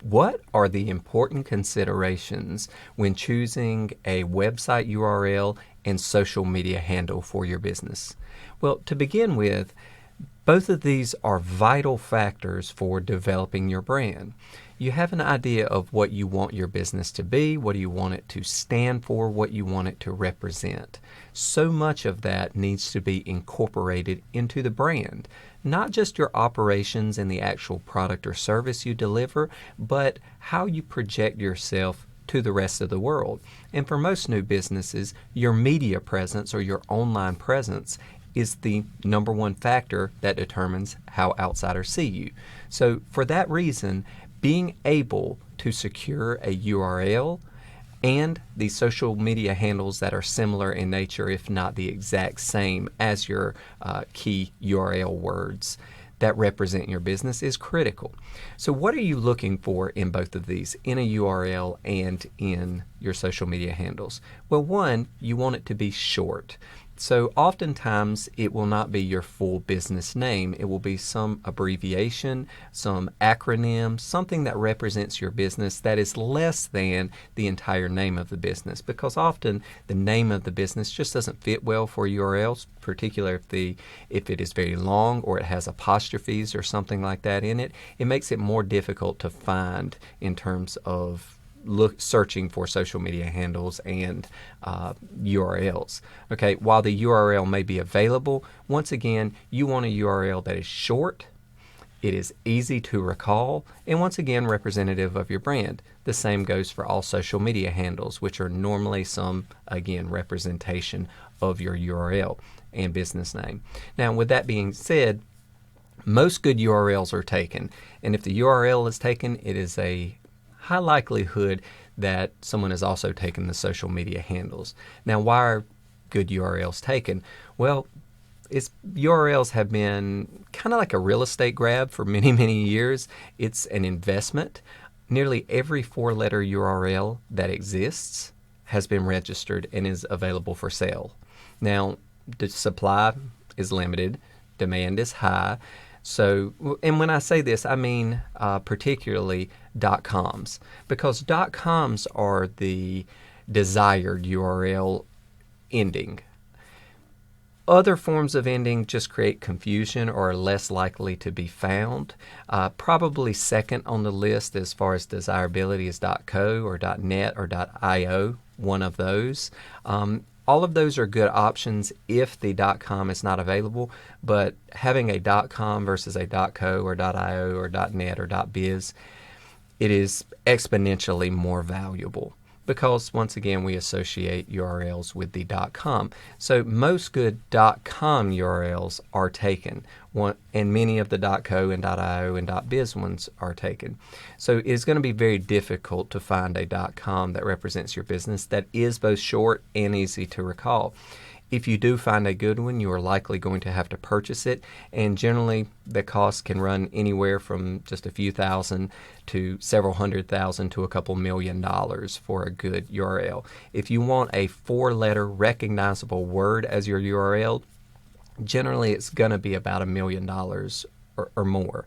What are the important considerations when choosing a website URL and social media handle for your business? Well, to begin with, both of these are vital factors for developing your brand. You have an idea of what you want your business to be, what do you want it to stand for, what you want it to represent. So much of that needs to be incorporated into the brand. Not just your operations and the actual product or service you deliver, but how you project yourself to the rest of the world. And for most new businesses, your media presence or your online presence is the number one factor that determines how outsiders see you. So for that reason, being able to secure a URL and the social media handles that are similar in nature, if not the exact same as your key URL words that represent your business, is critical. So what are you looking for in both of these, in a URL and in your social media handles? Well, one, you want it to be short. So oftentimes it will not be your full business name. It will be some abbreviation, some acronym, something that represents your business that is less than the entire name of the business, because often the name of the business just doesn't fit well for URLs, particularly if it is very long or it has apostrophes or something like that in it. It makes it more difficult to find in terms of searching for social media handles and URLs. Okay, while the URL may be available, once again, you want a URL that is short, it is easy to recall, and once again, representative of your brand. The same goes for all social media handles, which are normally some, again, representation of your URL and business name. Now, with that being said, most good URLs are taken, and if the URL is taken, it is a high likelihood that someone has also taken the social media handles. Now, why are good URLs taken? Well, URLs have been kind of like a real estate grab for many, many years. It's an investment. Nearly every four-letter URL that exists has been registered and is available for sale. Now, the supply is limited, demand is high. So, and when I say this, I mean particularly .coms, because .coms are the desired URL ending. Other forms of ending just create confusion or are less likely to be found. Probably second on the list as far as desirability is .co or .net or .io, one of those. All of those are good options if the .com is not available, but having a .com versus a .co or .io or .net or .biz, it is exponentially more valuable because, once again, we associate URLs with the .com. So most good .com URLs are taken, and many of the .co and .io and .biz ones are taken. So it's going to be very difficult to find a .com that represents your business that is both short and easy to recall. If you do find a good one, you are likely going to have to purchase it, and generally the cost can run anywhere from just a few thousand to several $100,000 to a couple $1 million for a good URL. If you want a four-letter recognizable word as your URL, generally it's going to be about $1 million or more.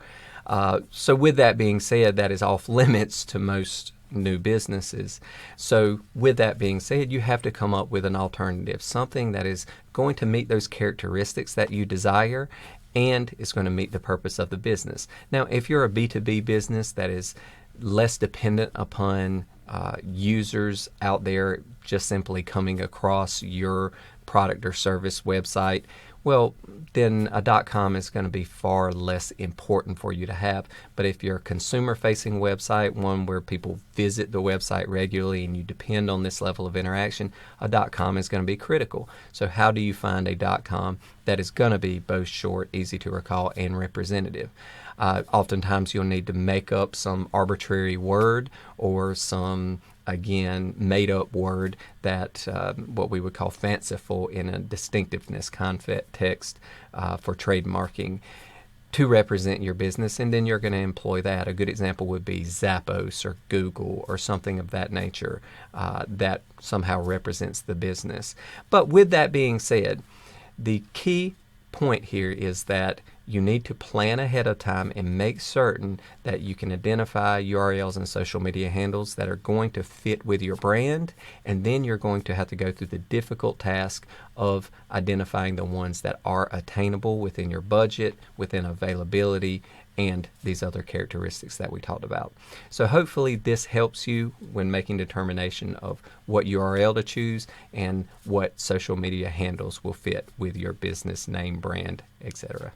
So with that being said, that is off limits to most new businesses. So with that being said, you have to come up with an alternative, something that is going to meet those characteristics that you desire and is going to meet the purpose of the business. Now, if you're a B2B business that is less dependent upon users out there just simply coming across your product or service website, well, then a .com is going to be far less important for you to have. But if you're a consumer-facing website, one where people visit the website regularly and you depend on this level of interaction, a .com is going to be critical. So how do you find a .com that is going to be both short, easy to recall, and representative? Oftentimes you'll need to make up some arbitrary word or some, again, made-up word that what we would call fanciful in a distinctiveness context for trademarking to represent your business, and then you're going to employ that. A good example would be Zappos or Google or something of that nature that somehow represents the business. But with that being said, the key point here is that you need to plan ahead of time and make certain that you can identify URLs and social media handles that are going to fit with your brand, and then you're going to have to go through the difficult task of identifying the ones that are attainable within your budget, within availability, and these other characteristics that we talked about. So hopefully this helps you when making determination of what URL to choose and what social media handles will fit with your business name, brand, etc.